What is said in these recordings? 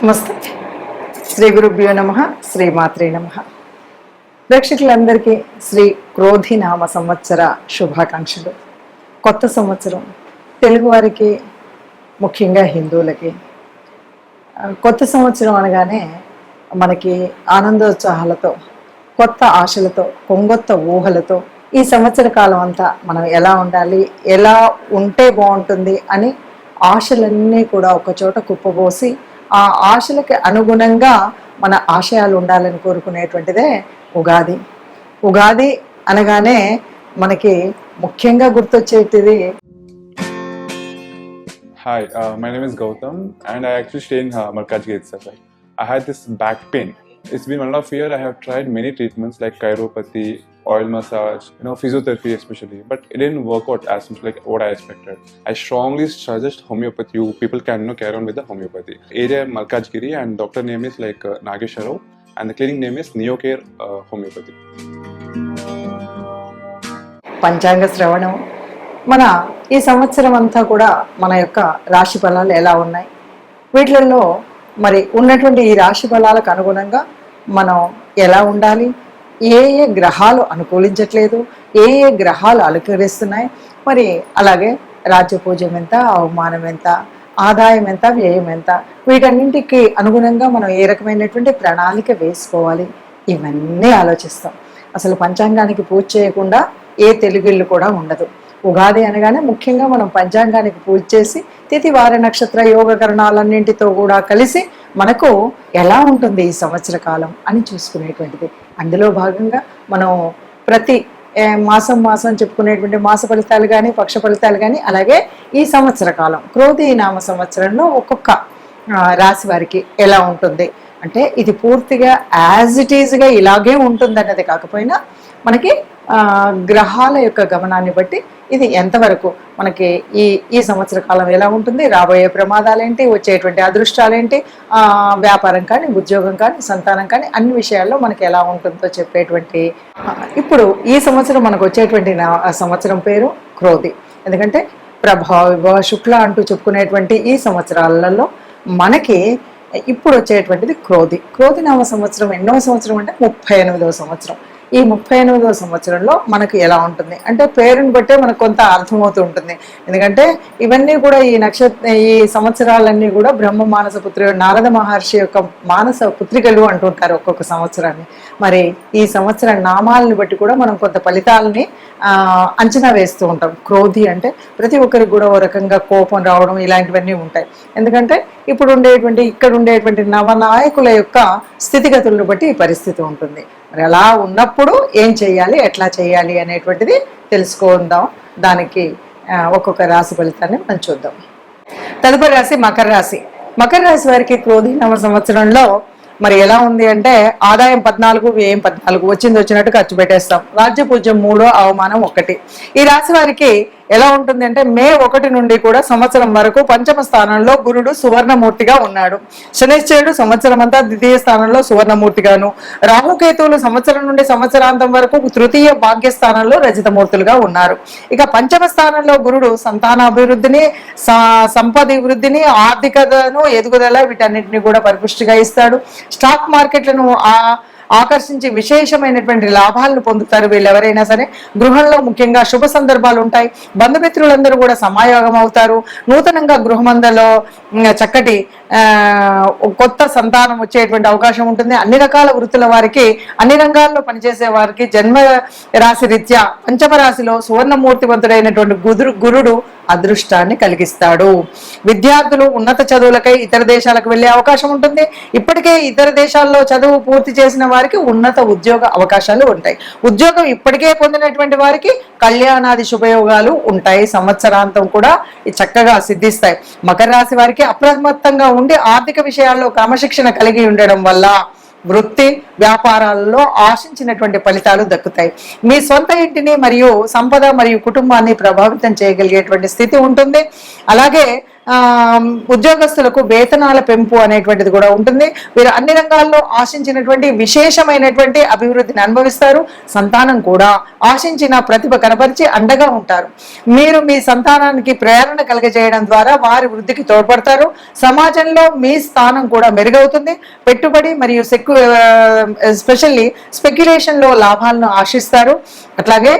నమస్తే. శ్రీ గురుభ్యో నమః. శ్రీమాత్రే నమః. ప్రేక్షకులందరికీ శ్రీ క్రోధినామ సంవత్సర శుభాకాంక్షలు. కొత్త సంవత్సరం తెలుగువారికి, ముఖ్యంగా హిందువులకి కొత్త సంవత్సరం అనగానే మనకి ఆనందోత్సాహాలతో, కొత్త ఆశలతో, కొంగొత్త ఊహలతో ఈ సంవత్సర కాలం అంతా మనం ఎలా ఉండాలి, ఎలా ఉంటే బాగుంటుంది అని ఆశలన్నీ కూడా ఒకచోట కుప్పబోసి ఆ ఆశలకి అనుగుణంగా మన ఆశయాలు ఉండాలని కోరుకునేటువంటిదే ఉగాది. ఉగాది అనగానే మనకి ముఖ్యంగా గుర్తొచ్చేటిది. Hi, my name is Gautam and I actually stay in Malkajgiri itself. I had this back pain. It's been 1.5 years. I have tried many treatments like chiropathy, oil massage, physiotherapy especially, but it didn't work out as much like what I expected. I strongly suggest homeopathy. You people can carry on with the homeopathy. Area Malkajgiri and doctor name is like Nagesha Rao and the clinic name is Neocare Homeopathy. పంచాంగ శ్రవణం. మన ఈ సంవత్సరం అంతా కూడా మన యొక్క రాశి ఫలాలు ఎలా ఉన్నాయి, వీటిల్లో మరి ఉన్నటువంటి ఈ రాశి ఫలాలకు అనుగుణంగా మనం ఎలా ఉండాలి, ఏ ఏ గ్రహాలు అనుకూలించట్లేదు, ఏ ఏ గ్రహాలు అనుకరిస్తున్నాయి, మరి అలాగే రాజ్యపూజ్యం ఎంత, అవమానం ఎంత, ఆదాయం ఎంత, వ్యయం ఎంత, వీటన్నింటికి అనుగుణంగా మనం ఏ రకమైనటువంటి ప్రణాళిక వేసుకోవాలి, ఇవన్నీ ఆలోచిస్తాం. అసలు పంచాంగానికి పూజ చేయకుండా ఏ తెలుగిళ్ళు కూడా ఉండదు. ఉగాది అనగానే ముఖ్యంగా మనం పంచాంగానికి పూజ చేసి తిథి వార నక్షత్ర యోగకరణాలన్నింటితో కూడా కలిసి మనకు ఎలా ఉంటుంది ఈ సంవత్సర కాలం అని చూసుకునేటువంటిది. అందులో భాగంగా మనం ప్రతి మాసం చెప్పుకునేటువంటి మాస ఫలితాలు కానీ, పక్ష ఫలితాలు కానీ, అలాగే ఈ సంవత్సర కాలం క్రోధి నామ సంవత్సరంలో ఒక్కొక్క రాశి వారికి ఎలా ఉంటుంది అంటే ఇది పూర్తిగా యాజ్ ఇట్ ఈజ్గా ఇలాగే ఉంటుంది అన్నది కాకపోయినా మనకి గ్రహాల యొక్క గమనాన్ని బట్టి ఇది ఎంతవరకు మనకి ఈ సంవత్సర కాలం ఎలా ఉంటుంది, రాబోయే ప్రమాదాలేంటి, వచ్చేటువంటి అదృష్టాలేంటి, వ్యాపారం కానీ, ఉద్యోగం కానీ, సంతానం కానీ, అన్ని విషయాల్లో మనకి ఎలా ఉంటుందో చెప్పేటువంటి. ఇప్పుడు ఈ సంవత్సరం మనకు వచ్చేటువంటి సంవత్సరం పేరు క్రోధి. ఎందుకంటే ప్రభావ విభవ శుక్ల అంటూ చెప్పుకునేటువంటి ఈ సంవత్సరాలలో మనకి ఇప్పుడు వచ్చేటువంటిది క్రోధి నామ సంవత్సరం. ఎన్నో సంవత్సరం అంటే 38వ సంవత్సరం. ఈ 38వ సంవత్సరంలో మనకు ఎలా ఉంటుంది అంటే పేరుని బట్టే మనకు కొంత అర్థమవుతూ ఉంటుంది. ఎందుకంటే ఇవన్నీ కూడా ఈ సంవత్సరాలన్నీ కూడా బ్రహ్మ మానస పుత్రుడు నారద మహర్షి యొక్క మానస పుత్రికలు అంటుంటారు ఒక్కొక్క సంవత్సరాన్ని. మరి ఈ సంవత్సర నామాలని బట్టి కూడా మనం కొంత ఫలితాలని అంచనా వేస్తూ ఉంటాం. క్రోధి అంటే ప్రతి ఒక్కరికి కూడా ఓ రకంగా కోపం రావడం ఇలాంటివన్నీ ఉంటాయి. ఎందుకంటే ఇక్కడ ఉండేటువంటి నవనాయకుల యొక్క స్థితిగతులను బట్టి ఈ పరిస్థితి ఉంటుంది. మరి అలా ఉన్నప్పుడు ఏం చేయాలి, ఎట్లా చేయాలి అనేటువంటిది తెలుసుకుందాం. దానికి ఒక్కొక్క రాశి ఫలితాన్ని మనం చూద్దాం. తదుపరి రాశి మకర రాశి. మకర రాశి వారికి క్రోధి నవ సంవత్సరంలో మరి ఎలా ఉంది అంటే ఆదాయం 14, వ్యయం 14, వచ్చినట్టు ఖర్చు పెట్టేస్తాం. రాజ్యపూజ్యం 3, అవమానం 1. ఈ రాశి వారికి ఎలా ఉంటుంది అంటే మే 1 నుండి కూడా సంవత్సరం వరకు పంచమ స్థానంలో గురుడు సువర్ణమూర్తిగా ఉన్నాడు. శనిశ్చరుడు సంవత్సరం అంతా ద్వితీయ స్థానంలో సువర్ణమూర్తిగాను, రాహుకేతువులు సంవత్సరం నుండి సంవత్సరాంతం వరకు తృతీయ భాగ్యస్థానంలో రజితమూర్తులుగా ఉన్నారు. ఇక పంచమ స్థానంలో గురుడు సంతానాభివృద్ధిని, సంపద వృద్ధిని, ఆర్థికతను, ఎదుగుదల వీటన్నిటిని కూడా పరిపుష్టిగా ఇస్తాడు. స్టాక్ మార్కెట్లను ఆకర్షించి విశేషమైనటువంటి లాభాలను పొందుతారు వీళ్ళు ఎవరైనా సరే. గృహంలో ముఖ్యంగా శుభ సందర్భాలు ఉంటాయి. బంధుమిత్రులందరూ కూడా సమాయోగం అవుతారు. నూతనంగా గృహమందలో చక్కటి కొత్త సంతానం వచ్చేటువంటి అవకాశం ఉంటుంది. అన్ని రకాల వృత్తుల వారికి, అన్ని రంగాల్లో పనిచేసే వారికి జన్మ రాశి రీత్యా పంచమ రాశిలో సువర్ణమూర్తివంతుడైనటువంటి గురుడు అదృష్టాన్ని కలిగిస్తాడు. విద్యార్థులు ఉన్నత చదువులకై ఇతర దేశాలకు వెళ్లే అవకాశం ఉంటుంది. ఇప్పటికే ఇతర దేశాల్లో చదువు పూర్తి చేసిన వారికి ఉన్నత ఉద్యోగ అవకాశాలు ఉంటాయి. ఉద్యోగం ఇప్పటికే పొందినటువంటి వారికి కళ్యాణాది శుభయోగాలు ఉంటాయి. సంవత్సరాంతం కూడా చక్కగా సిద్ధిస్తాయి. మకర రాశి వారికి అప్రమత్తంగా ఉండి ఆర్థిక విషయాల్లో క్రమశిక్షణ కలిగి ఉండడం వల్ల వృత్తి వ్యాపారాలలో ఆశించినటువంటి ఫలితాలు దక్కుతాయి. మీ సొంత ఇంటిని మరియు సంపద మరియు కుటుంబాన్ని ప్రభావితం చేయగలిగేటువంటి స్థితి ఉంటుంది. అలాగే ఉద్యోగస్తులకు వేతనాల పెంపు అనేటువంటిది కూడా ఉంటుంది. వీరు అన్ని రంగాల్లో ఆశించినటువంటి విశేషమైనటువంటి అభివృద్ధిని అనుభవిస్తారు. సంతానం కూడా ఆశించిన ప్రతిభ కనపరిచి అండగా ఉంటారు. మీరు మీ సంతానానికి ప్రేరణ కలగజేయడం ద్వారా వారి వృద్ధికి తోడ్పడతారు. సమాజంలో మీ స్థానం కూడా మెరుగవుతుంది. పెట్టుబడి మరియు ఎస్పెషల్లీ స్పెక్యులేషన్ లో లాభాలను ఆశిస్తారు. అట్లాగే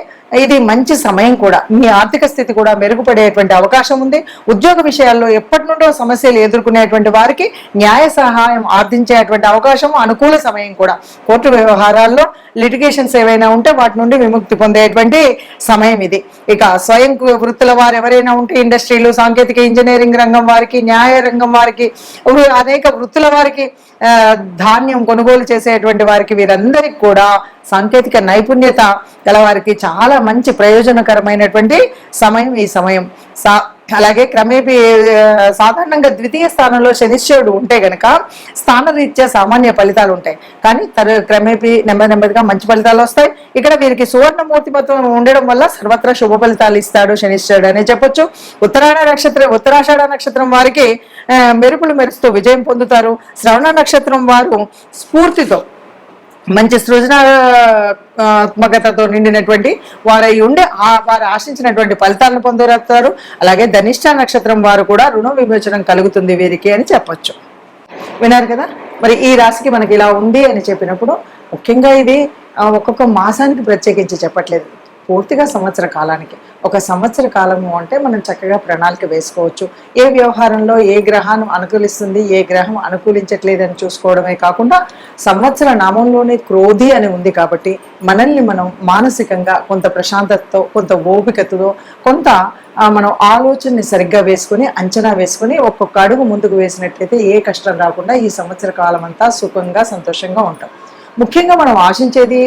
ఇది మంచి సమయం కూడా. మీ ఆర్థిక స్థితి కూడా మెరుగుపడేటువంటి అవకాశం ఉంది. ఉద్యోగ విషయాల్లో ఎప్పటి నుండో సమస్యలు ఎదుర్కొనేటువంటి వారికి న్యాయ సహాయం ఆర్థించేటువంటి అవకాశం, అనుకూల సమయం కూడా. కోర్టు వ్యవహారాల్లో లిటిగేషన్స్ ఏవైనా ఉంటే వాటి నుండి విముక్తి పొందేటువంటి సమయం ఇది. ఇక స్వయం వృత్తుల వారు ఎవరైనా ఉంటే ఇండస్ట్రీలు, సాంకేతిక, ఇంజనీరింగ్ రంగం వారికి, న్యాయ రంగం వారికి, అనేక వృత్తుల వారికి, ధాన్యం కొనుగోలు చేసేటువంటి వారికి, వీరందరికీ కూడా సాంకేతిక నైపుణ్యత గల వారికి చాలా మంచి ప్రయోజనకరమైనటువంటి సమయం ఈ సమయం. అలాగే క్రమేపీ సాధారణంగా ద్వితీయ స్థానంలో శనిశ్చరుడు ఉంటే గనక స్థానరీత్యా సామాన్య ఫలితాలు ఉంటాయి, కానీ క్రమేపీ నెమ్మదిగా మంచి ఫలితాలు వస్తాయి. ఇక్కడ వీరికి సువర్ణమూర్తిమత్వం ఉండడం వల్ల సర్వత్రా శుభ ఫలితాలు ఇస్తాడు శనిశ్చరుడు అని చెప్పొచ్చు. ఉత్తరాషాఢ నక్షత్రం వారికి మెరుపులు మెరుస్తూ విజయం పొందుతారు. శ్రవణ నక్షత్రం వారు స్ఫూర్తితో, మంచి సృజనాత్మకతతో నిండినటువంటి వారై ఉండి వారు ఆశించినటువంటి ఫలితాలను పొందగలుగుతారు. అలాగే ధనిష్ట నక్షత్రం వారు కూడా రుణ విమోచనం కలుగుతుంది వీరికి అని చెప్పొచ్చు. విన్నారు కదా. మరి ఈ రాశికి మనకి ఇలా ఉంది అని చెప్పినప్పుడు ముఖ్యంగా ఇది ఒక్కొక్క మాసానికి ప్రత్యేకించి చెప్పట్లేదు, పూర్తిగా సంవత్సర కాలానికి. ఒక సంవత్సర కాలము అంటే మనం చక్కగా ప్రణాళిక వేసుకోవచ్చు. ఏ వ్యవహారంలో ఏ గ్రహాన్ని అనుకూలిస్తుంది, ఏ గ్రహం అనుకూలించట్లేదని చూసుకోవడమే కాకుండా సంవత్సర నామంలోనే క్రోధి అని ఉంది కాబట్టి మనల్ని మనం మానసికంగా కొంత ప్రశాంతతతో, కొంత ఓపికతో, కొంత మనం ఆలోచనని సరిగ్గా వేసుకుని, అంచనా వేసుకుని ఒక్కొక్క అడుగు ముందుకు వేసినట్లయితే ఏ కష్టం రాకుండా ఈ సంవత్సర కాలం అంతా సుఖంగా సంతోషంగా ఉంటాం. ముఖ్యంగా మనం ఆశించేది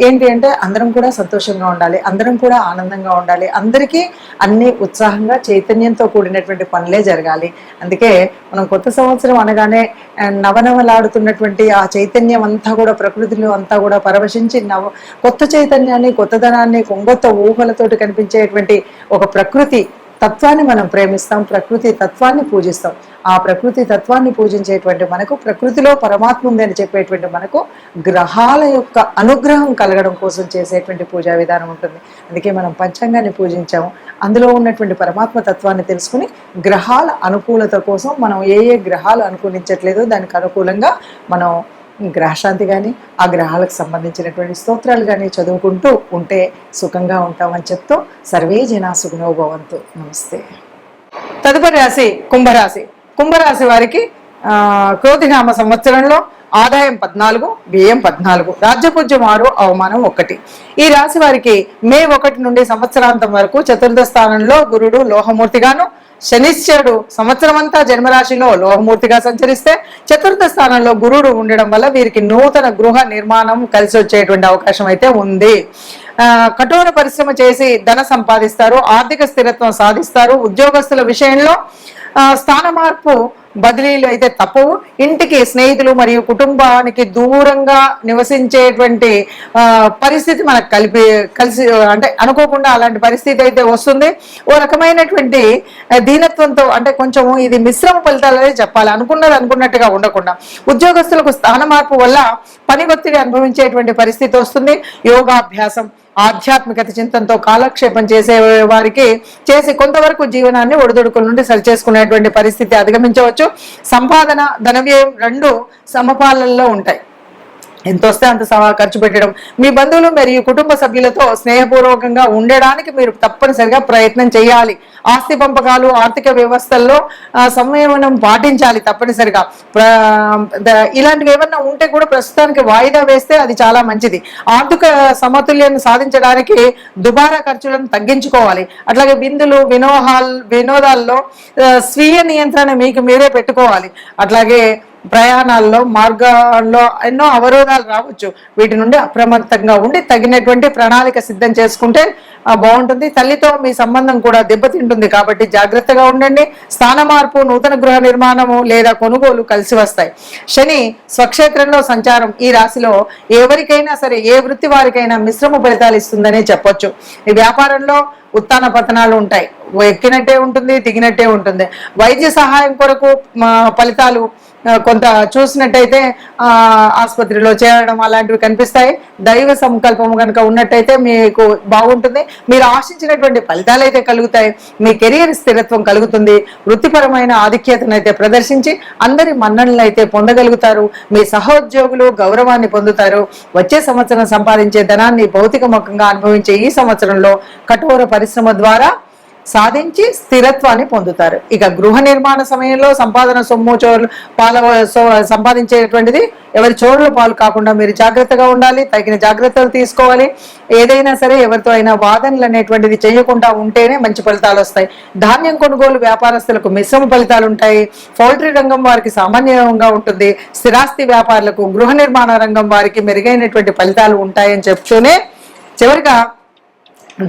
ఏంటి అంటే అందరం కూడా సంతోషంగా ఉండాలి, అందరం కూడా ఆనందంగా ఉండాలి, అందరికీ అన్ని ఉత్సాహంగా చైతన్యంతో కూడినటువంటి పనులే జరగాలి. అందుకే మనం కొత్త సంవత్సరం అనగానే నవనవలాడుతున్నటువంటి ఆ చైతన్యం అంతా కూడా ప్రకృతిలో అంతా కూడా పరవశించి కొత్త చైతన్యాన్ని, కొత్తదనాన్ని, కొంగొత్త ఊహలతోటి కనిపించేటువంటి ఒక ప్రకృతి తత్వాన్ని మనం ప్రేమిస్తాం, ప్రకృతి తత్వాన్ని పూజిస్తాం. ఆ ప్రకృతి తత్వాన్ని పూజించేటువంటి మనకు, ప్రకృతిలో పరమాత్మ ఉందని చెప్పేటువంటి మనకు గ్రహాల యొక్క అనుగ్రహం కలగడం కోసం చేసేటువంటి పూజా విధానం ఉంటుంది. అందుకే మనం పంచాంగాన్ని పూజించాము. అందులో ఉన్నటువంటి పరమాత్మ తత్వాన్ని తెలుసుకుని గ్రహాల అనుకూలత కోసం మనం ఏ గ్రహాలు అనుకూలించట్లేదో దానికి అనుకూలంగా మనం గ్రహశాంతి కానీ, ఆ గ్రహాలకు సంబంధించినటువంటి స్తోత్రాలు కానీ చదువుకుంటూ ఉంటే సుఖంగా ఉంటామని చెప్తూ సర్వే జనా సుఖినో భవంతు. నమస్తే. తదుపరి రాశి కుంభరాశి. కుంభరాశి వారికి క్రోధినామ సంవత్సరంలో ఆదాయం 14, వ్యయం 14, రాజ్యపూజ్యం 6, అవమానం 1. ఈ రాశి వారికి మే 1 నుండి సంవత్సరాంతం వరకు చతుర్థ స్థానంలో గురుడు లోహమూర్తిగాను, శనిశ్చరుడు సంవత్సరం అంతా జన్మరాశిలో లోహమూర్తిగా సంచరిస్తే చతుర్థ స్థానంలో గురుడు ఉండడం వల్ల వీరికి నూతన గృహ నిర్మాణం కలిసి వచ్చేటువంటి అవకాశం అయితే ఉంది. కఠోర పరిశ్రమ చేసి ధన సంపాదిస్తారు, ఆర్థిక స్థిరత్వం సాధిస్తారు. ఉద్యోగస్తుల విషయంలో స్థాన మార్పు, బదిలీలు అయితే తప్పవు. ఇంటికి, స్నేహితులు మరియు కుటుంబానికి దూరంగా నివసించేటువంటి పరిస్థితి మనకు కలిసి అంటే అనుకోకుండా అలాంటి పరిస్థితి అయితే వస్తుంది. ఓ రకమైనటువంటి దీనత్వంతో, అంటే కొంచెం ఇది మిశ్రమ ఫలితాలనే చెప్పాలి, అనుకున్నది అనుకున్నట్టుగా ఉండకుండా. ఉద్యోగస్తులకు స్థాన మార్పు వల్ల పని ఒత్తిడి అనుభవించేటువంటి పరిస్థితి వస్తుంది. యోగాభ్యాసం, ఆధ్యాత్మికత చింతనతో కాలక్షేపం చేసే వారికి చేసి కొంతవరకు జీవనాన్ని ఒడిదుడుకుల నుండి సరిచేసుకునేటువంటి పరిస్థితి అధిగమించవచ్చు. సంపాదన, ధన వ్యయం 2 సమపాలనలో ఉంటాయి. ఎంత వస్తే అంత ఖర్చు పెట్టడం. మీ బంధువులు మరియు కుటుంబ సభ్యులతో స్నేహపూర్వకంగా ఉండడానికి మీరు తప్పనిసరిగా ప్రయత్నం చేయాలి. ఆస్తి పంపకాలు, ఆర్థిక వ్యవస్థల్లో సంయమనం పాటించాలి తప్పనిసరిగా. ఇలాంటివి ఏమన్నా ఉంటే కూడా ప్రస్తుతానికి వాయిదా వేస్తే అది చాలా మంచిది. ఆర్థిక సమతుల్యాన్ని సాధించడానికి దుబారా ఖర్చులను తగ్గించుకోవాలి. అట్లాగే విందులు, వినోదాల్లో స్వీయ నియంత్రణ మీకు మీరే పెట్టుకోవాలి. అట్లాగే ప్రయాణాల్లో మార్గాల్లో ఎన్నో అవరోధాలు రావచ్చు. వీటి నుండి అప్రమత్తంగా ఉండి తగినటువంటి ప్రణాళిక సిద్ధం చేసుకుంటే బాగుంటుంది. తల్లితో మీ సంబంధం కూడా దెబ్బతింటుంది కాబట్టి జాగ్రత్తగా ఉండండి. స్థాన మార్పు, నూతన గృహ నిర్మాణము లేదా కొనుగోలు కలిసి వస్తాయి. శని స్వక్షేత్రంలో సంచారం ఈ రాశిలో ఎవరికైనా సరే, ఏ వృత్తి వారికైనా మిశ్రమ ఫలితాలు ఇస్తుందనే చెప్పొచ్చు. ఈ వ్యాపారంలో ఉత్తాన పతనాలు ఉంటాయి, ఎక్కినట్టే ఉంటుంది, దిగినట్టే ఉంటుంది. వైద్య సహాయం కొరకు ఫలితాలు కొంత చూసినట్టయితే ఆసుపత్రిలో చేరడం అలాంటివి కనిపిస్తాయి. దైవ సంకల్పం కనుక ఉన్నట్టయితే మీకు బాగుంటుంది. మీరు ఆశించినటువంటి ఫలితాలు అయితే కలుగుతాయి. మీ కెరియర్ స్థిరత్వం కలుగుతుంది. వృత్తిపరమైన ఆధిక్యతను అయితే ప్రదర్శించి అందరి మన్ననలు అయితే పొందగలుగుతారు. మీ సహోద్యోగులు గౌరవాన్ని పొందుతారు. వచ్చే సంవత్సరం సంపాదించే ధనాన్ని భౌతికముఖంగా అనుభవించే ఈ సంవత్సరంలో కఠోర పరిశ్రమ ద్వారా సాధించి స్థిరత్వాన్ని పొందుతారు. ఇక గృహ నిర్మాణ సమయంలో సంపాదన సొమ్ము చోర్లు సంపాదించేటువంటిది ఎవరి చోరుల పాలు కాకుండా మీరు జాగ్రత్తగా ఉండాలి. తగిన జాగ్రత్తలు తీసుకోవాలి. ఏదైనా సరే ఎవరితో అయినా వాదనలు అనేటువంటిది చేయకుండా ఉంటేనే మంచి ఫలితాలు వస్తాయి. ధాన్యం కొనుగోలు వ్యాపారస్తులకు మిశ్రమ ఫలితాలు ఉంటాయి. పౌల్ట్రీ రంగం వారికి సామాన్యంగా ఉంటుంది. స్థిరాస్తి వ్యాపారులకు, గృహ నిర్మాణ రంగం వారికి మెరుగైనటువంటి ఫలితాలు ఉంటాయని చెప్తూనే చివరిగా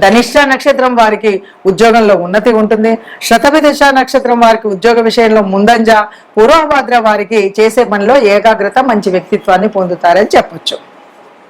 ధనిష్ట నక్షత్రం వారికి ఉద్యోగంలో ఉన్నతి ఉంటుంది. శతభిష నక్షత్రం వారికి ఉద్యోగ విషయంలో ముందంజ, పూర్వభాద్ర వారికి చేసే పనిలో ఏకాగ్రత, మంచి వ్యక్తిత్వాన్ని పొందుతారని చెప్పొచ్చు.